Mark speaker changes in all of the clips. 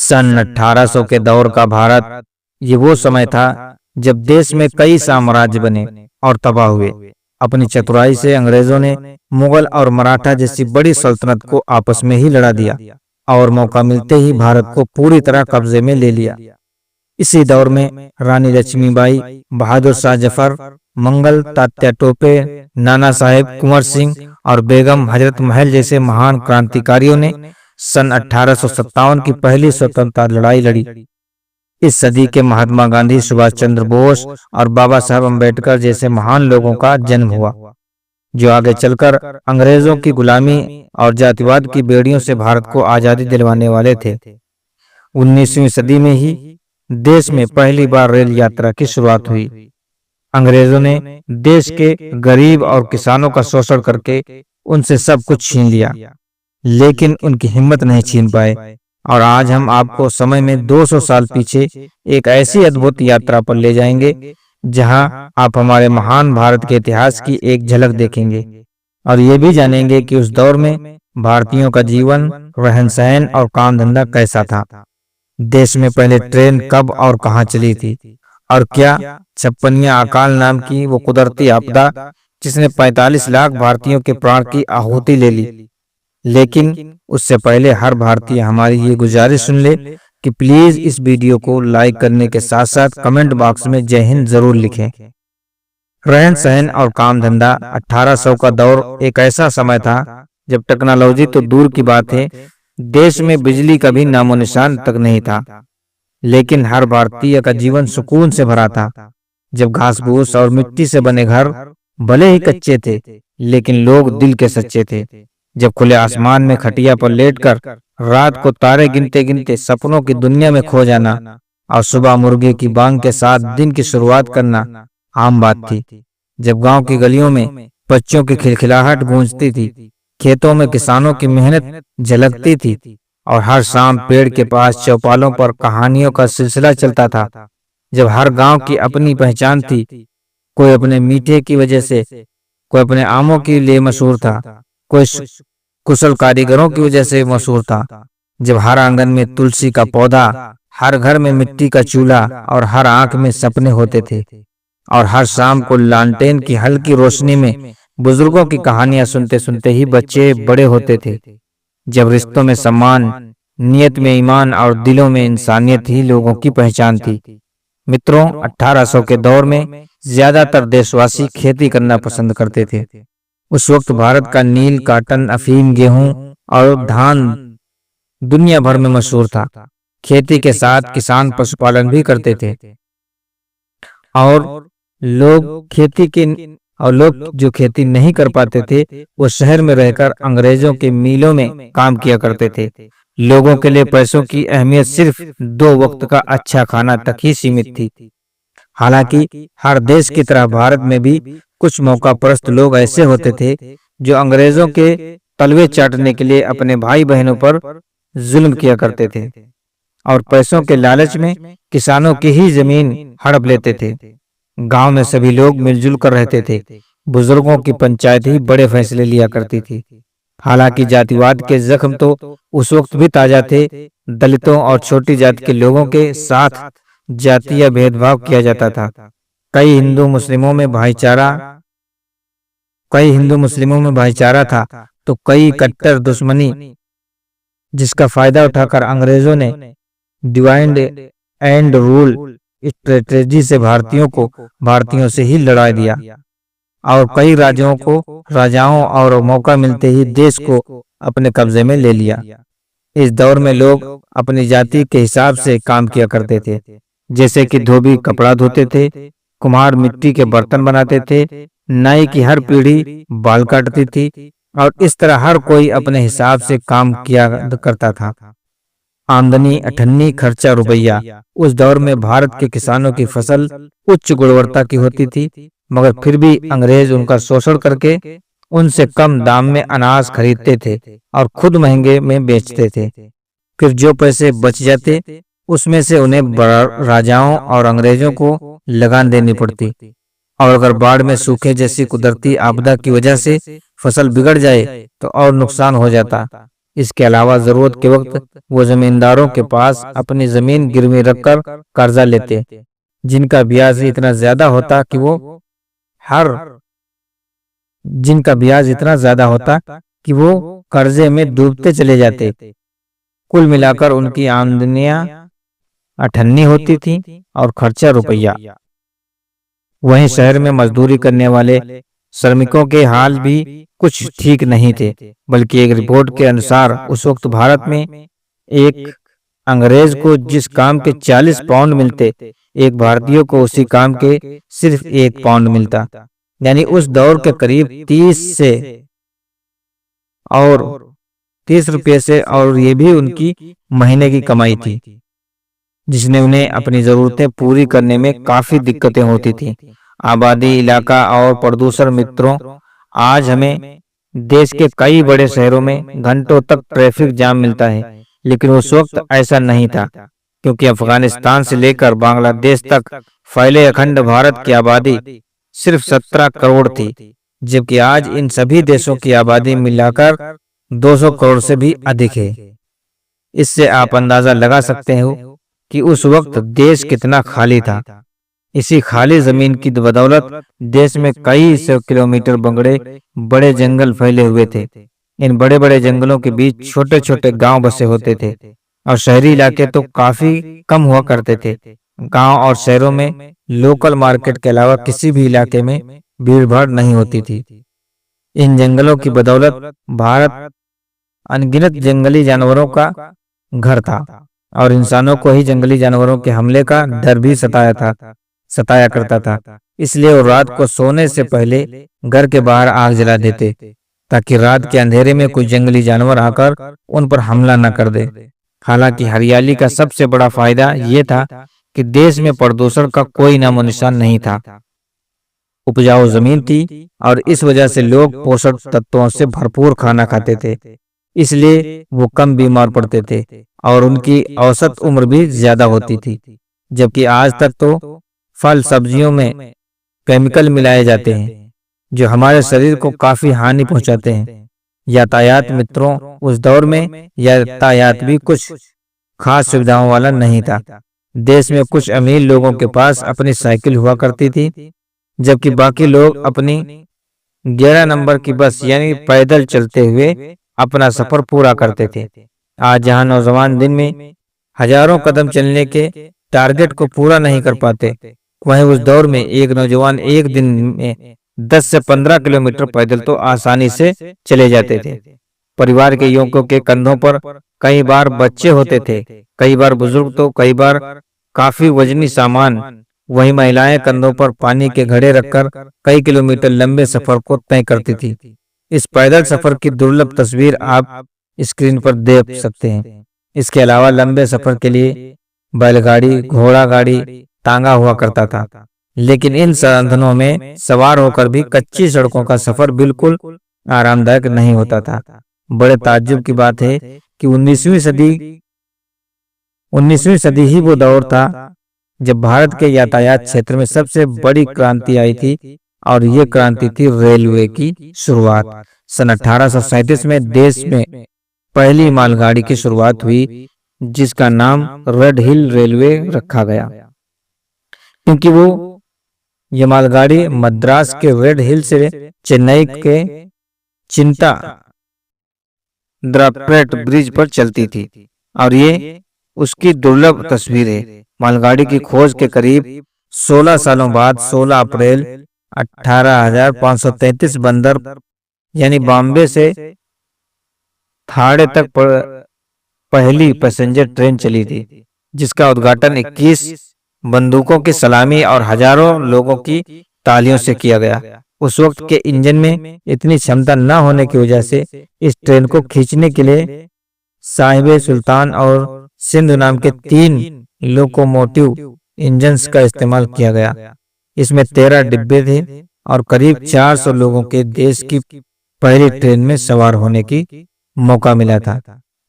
Speaker 1: सन 1800 के दौर का भारत ये वो समय था जब देश में कई साम्राज्य बने और तबाह हुए। अपनी चतुराई से अंग्रेजों ने मुगल और मराठा जैसी बड़ी सल्तनत को आपस में ही लड़ा दिया और मौका मिलते ही भारत को पूरी तरह कब्जे में ले लिया। इसी दौर में रानी लक्ष्मीबाई, बहादुर शाह जफर, मंगल तात्या टोपे, नाना साहेब कुंवर सिंह और बेगम हजरत महल जैसे महान क्रांतिकारियों ने सन 1857 की पहली स्वतंत्रता लड़ाई लड़ी। इस सदी के महात्मा गांधी, सुभाष चंद्र बोस और बाबा साहब अम्बेडकर जैसे महान लोगों का जन्म हुआ, जो आगे चलकर अंग्रेजों की गुलामी और जातिवाद की बेड़ियों से भारत को आजादी दिलवाने वाले थे। 19वीं सदी में ही देश में पहली बार रेल यात्रा की शुरुआत हुई। अंग्रेजों ने देश के गरीब और किसानों का शोषण करके उनसे सब कुछ छीन लिया, लेकिन उनकी हिम्मत नहीं छीन पाए। और आज हम आपको समय में 200 साल पीछे एक ऐसी अद्भुत यात्रा पर ले जाएंगे जहां आप हमारे महान भारत के इतिहास की एक झलक देखेंगे और ये भी जानेंगे कि उस दौर में भारतीयों का जीवन, रहन सहन और काम धंधा कैसा था। देश में पहले ट्रेन कब और कहां चली थी, और क्या 56 अकाल नाम की वो कुदरती आपदा जिसने 45 लाख भारतीयों के प्राण की आहुति ले ली। लेकिन उससे पहले हर भारतीय हमारी ये गुजारिश सुन ले कि प्लीज इस वीडियो को लाइक करने के साथ साथ कमेंट बॉक्स में जय हिंद जरूर लिखें। रहन सहन और काम धंधा। 1800 का दौर एक ऐसा समय था जब टेक्नोलॉजी तो दूर की बात है, देश में बिजली का भी नामो निशान तक नहीं था, लेकिन हर भारतीय का जीवन सुकून से भरा था। जब घास फूस और मिट्टी से बने घर भले ही कच्चे थे, लेकिन लोग दिल के सच्चे थे। जब खुले आसमान में खटिया पर लेटकर रात को तारे गिनते गिनते सपनों की दुनिया में खो जाना और सुबह मुर्गे की बांग के साथ दिन की शुरुआत करना आम बात थी। जब गांव की गलियों में बच्चों की खिलखिलाहट गूंजती थी, खेतों में किसानों की मेहनत झलकती थी और हर शाम पेड़ के पास चौपालों पर कहानियों का सिलसिला चलता था। जब हर गांव की अपनी पहचान थी, कोई अपने मीठे की वजह से, कोई अपने आमों के लिए मशहूर था, कोई कुशल कारीगरों की वजह से मशहूर था। जब हर आंगन में तुलसी का पौधा, हर घर में मिट्टी का चूल्हा और हर आंख में सपने होते थे, और हर शाम को लालटेन की हल्की रोशनी में बुजुर्गों की कहानियां सुनते सुनते ही बच्चे बड़े होते थे। जब रिश्तों में सम्मान, नियत में ईमान और दिलों में इंसानियत ही लोगों की पहचान थी। मित्रों, 1800 के दौर में ज्यादातर देशवासी खेती करना पसंद करते थे। उस वक्त भारत का नील, कॉटन, अफीम, गेहूं और धान दुनिया भर में मशहूर था। खेती के साथ किसान पशुपालन भी करते थे और लोग जो खेती नहीं कर पाते थे वो शहर में रहकर अंग्रेजों के मिलों में काम किया करते थे। लोगों के लिए पैसों की अहमियत सिर्फ 2 वक्त का अच्छा खाना तक ही सीमित थी। हालांकि हर देश की तरह भारत में भी कुछ मौका परस्त लोग ऐसे होते थे जो अंग्रेजों के तलवे चाटने के लिए अपने भाई बहनों पर जुल्म किया करते थे और पैसों के लालच में किसानों की ही जमीन हड़प लेते थे। गांव में सभी लोग मिलजुल कर रहते थे। बुजुर्गों की पंचायत ही बड़े फैसले लिया करती थी। हालांकि जातिवाद के जख्म तो उस वक्त भी ताजा थे। दलितों और छोटी जाति के लोगों के साथ जातीय भेदभाव किया जाता था। कई हिंदू मुस्लिमों में भाईचारा था तो कई कट्टर दुश्मनी, जिसका फायदा उठाकर अंग्रेजों ने डिवाइड एंड रूल स्ट्रेटेजी से भारतीयों से ही लड़ा दिया और कई राजाओं और मौका मिलते ही देश को अपने कब्जे में ले लिया। इस दौर में लोग अपनी जाति के हिसाब से काम किया करते थे, जैसे कि धोबी कपड़ा धोते थे, कुम्हार मिट्टी के बर्तन बनाते थे, नाई की हर पीढ़ी बाल काटती थी और इस तरह हर कोई अपने हिसाब से काम किया करता था। आमदनी अठन्नी, खर्चा रुपया। उस दौर में भारत के किसानों की फसल उच्च गुणवत्ता की होती थी, मगर फिर भी अंग्रेज उनका शोषण करके उनसे कम दाम में अनाज खरीदते थे और खुद महंगे में बेचते थे। फिर जो पैसे बच जाते उसमें से उन्हें राजाओं और अंग्रेजों को लगान देनी पड़ती, और अगर बाढ़ में सूखे जैसी कुदरती आपदा की वजह से फसल बिगड़ जाए तो और नुकसान हो जाता। इसके अलावा जरूरत के वक्त वो जमींदारों के पास अपनी जमीन गिरवी रखकर कर्जा लेते, जिनका ब्याज इतना ज्यादा होता कि वो हर जिनका ब्याज इतना ज्यादा होता कि वो कर्जे में डूबते चले जाते। कुल मिलाकर उनकी आमदनियां अठन्नी होती थी और खर्चा रुपया। वहीं शहर में मजदूरी करने वाले श्रमिकों के हाल भी कुछ ठीक नहीं थे, बल्कि एक रिपोर्ट के अनुसार उस वक्त भारत में एक अंग्रेज को जिस काम के 40 पाउंड मिलते, एक भारतीय को उसी काम के सिर्फ 1 पाउंड मिलता। यानी उस दौर के करीब 30 रुपये से, और ये भी उनकी महीने की कमाई थी, जिसने उन्हें अपनी जरूरतें पूरी करने में काफी दिक्कतें होती थी। आबादी, इलाका और प्रदूषण मित्रों, आज हमें देश के कई बड़े शहरों में घंटों तक ट्रैफिक जाम मिलता है, लेकिन उस वक्त ऐसा नहीं था, क्योंकि अफगानिस्तान से लेकर बांग्लादेश तक फैले अखंड भारत की आबादी सिर्फ 17 करोड़ थी, जबकि आज इन सभी देशों की आबादी मिलाकर 200 करोड़ से भी अधिक है। इससे आप अंदाजा लगा सकते हो कि उस वक्त देश कितना खाली था। इसी खाली जमीन की बदौलत देश में कई सौ किलोमीटर बड़े जंगल फैले हुए थे। इन बड़े बड़े जंगलों के बीच छोटे छोटे गांव बसे होते थे, और शहरी इलाके तो काफी कम हुआ करते थे। गांव और शहरों में लोकल मार्केट के अलावा किसी भी इलाके में भीड़ भाड़ नहीं होती थी। इन जंगलों की बदौलत भारत अनगिनत जंगली जानवरों का घर था, और इंसानों को ही जंगली जानवरों के हमले का डर भी सताया करता था। इसलिए वो रात को सोने से पहले घर के बाहर आग जला देते, ताकि रात के अंधेरे में कोई जंगली जानवर आकर उन पर हमला न कर दे। हालांकि हरियाली का सबसे बड़ा फायदा ये था कि देश में प्रदूषण का कोई नामो निशान नहीं था। उपजाऊ जमीन थी, और इस वजह से लोग पोषक तत्वों से भरपूर खाना खाते थे, इसलिए वो कम बीमार पड़ते थे, और उनकी औसत उम्र भी ज्यादा होती थी। जबकि आज तक तो फल सब्जियों में केमिकल मिलाए जाते हैं, जो हमारे शरीर को काफी हानि पहुंचाते हैं। यातायात मित्रों, उस दौर में यातायात भी कुछ खास सुविधाओं वाला नहीं था। देश में कुछ अमीर लोगों के पास अपनी साइकिल हुआ करती थी, जबकि बाकी लोग अपनी 11 नंबर की बस यानी पैदल चलते हुए अपना सफर पूरा करते थे। आज जहां नौजवान दिन में हजारों कदम चलने के टारगेट को पूरा नहीं कर पाते, वहीं उस दौर में एक नौजवान एक दिन में 10 से 15 किलोमीटर पैदल तो आसानी से चले जाते थे। परिवार के युवकों के कंधों पर कई बार बच्चे होते थे, कई बार बुजुर्ग, तो कई बार काफी वजनी सामान। वहीं महिलाएं कंधों पर पानी के घड़े रखकर कई किलोमीटर लंबे सफर को तय करती थी। इस पैदल सफर की दुर्लभ तस्वीर आप स्क्रीन पर देख सकते हैं। इसके अलावा लंबे सफर के लिए बैलगाड़ी, घोड़ा गाड़ी, तांगा हुआ करता था, लेकिन इन साधनों में सवार होकर भी कच्ची सड़कों का सफर बिल्कुल आरामदायक नहीं होता था। बड़े ताज्जुब की बात है कि 19वीं सदी ही वो दौर था जब भारत के यातायात क्षेत्र में सबसे बड़ी क्रांति आई थी, और ये क्रांति थी रेलवे की शुरुआत। सन 1837 में देश में पहली मालगाड़ी की शुरुआत हुई, जिसका नाम रेड हिल रेलवे रखा गया, क्योंकि ये मालगाड़ी मद्रास के रेड हिल से चेन्नई के चिंता द्राप्रेट ब्रिज पर चलती थी, और ये उसकी दुर्लभ तस्वीर है। मालगाड़ी की खोज के करीब 16 सालों बाद 16 अप्रैल 18,533 बंदर यानी बॉम्बे से थाड़े तक पहली पैसेंजर ट्रेन चली थी, जिसका उद्घाटन 21 बंदूकों की सलामी और हजारों लोगों की तालियों से किया गया। उस वक्त के इंजन में इतनी क्षमता न होने की वजह से इस ट्रेन को खींचने के लिए साहिब सुल्तान और सिंधु नाम के 3 लोकोमोटिव इंजन्स का इस्तेमाल किया गया। इसमें 13 डिब्बे थे, और करीब 400 लोगों के देश की पहली ट्रेन में सवार होने की मौका मिला था।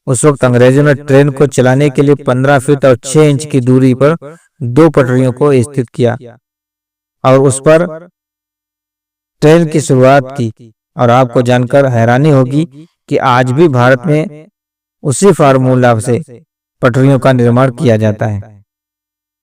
Speaker 1: उस वक्त अंग्रेजों ने ट्रेन को चलाने के लिए 15 फीट और 6 इंच की दूरी पर 2 पटरियों को स्थित किया, और उस पर ट्रेन की शुरुआत की। और आपको जानकर हैरानी होगी कि आज भी भारत में उसी फार्मूला से पटरियों का निर्माण किया जाता है।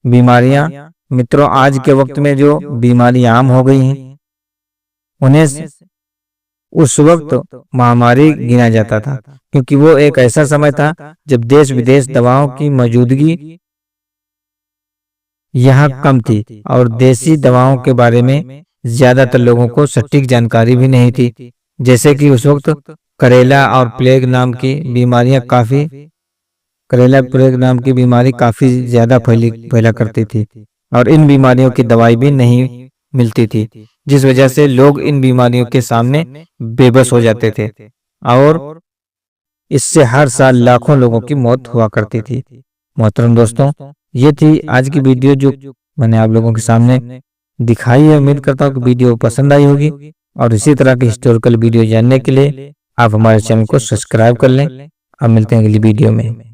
Speaker 1: बीमारियां मित्रों, आज के वक्त में जो बीमारियां आम हो गई हैं, उन्हें उस वक्त महामारी गिना जाता था, क्योंकि वो एक ऐसा समय था जब देश विदेश दवाओं की मौजूदगी यहाँ कम थी और देसी दवाओं के बारे में ज्यादातर लोगों को सटीक जानकारी भी नहीं थी। जैसे कि उस वक्त करेला और प्लेग नाम की बीमारियां करेला प्लेग नाम की बीमारी काफी ज्यादा फैला करती थी और इन बीमारियों की दवाई भी नहीं मिलती थी, जिस वजह से लोग इन बीमारियों के सामने बेबस हो जाते थे और इससे हर साल लाखों लोगों की मौत हुआ करती थी। मोहतरम दोस्तों, ये थी आज की वीडियो जो मैंने आप लोगों के सामने दिखाई है। उम्मीद करता हूँ कि वीडियो पसंद आई होगी और इसी तरह की हिस्टोरिकल वीडियो जानने के लिए आप हमारे चैनल को सब्सक्राइब कर लें। अब मिलते हैं अगली वीडियो में।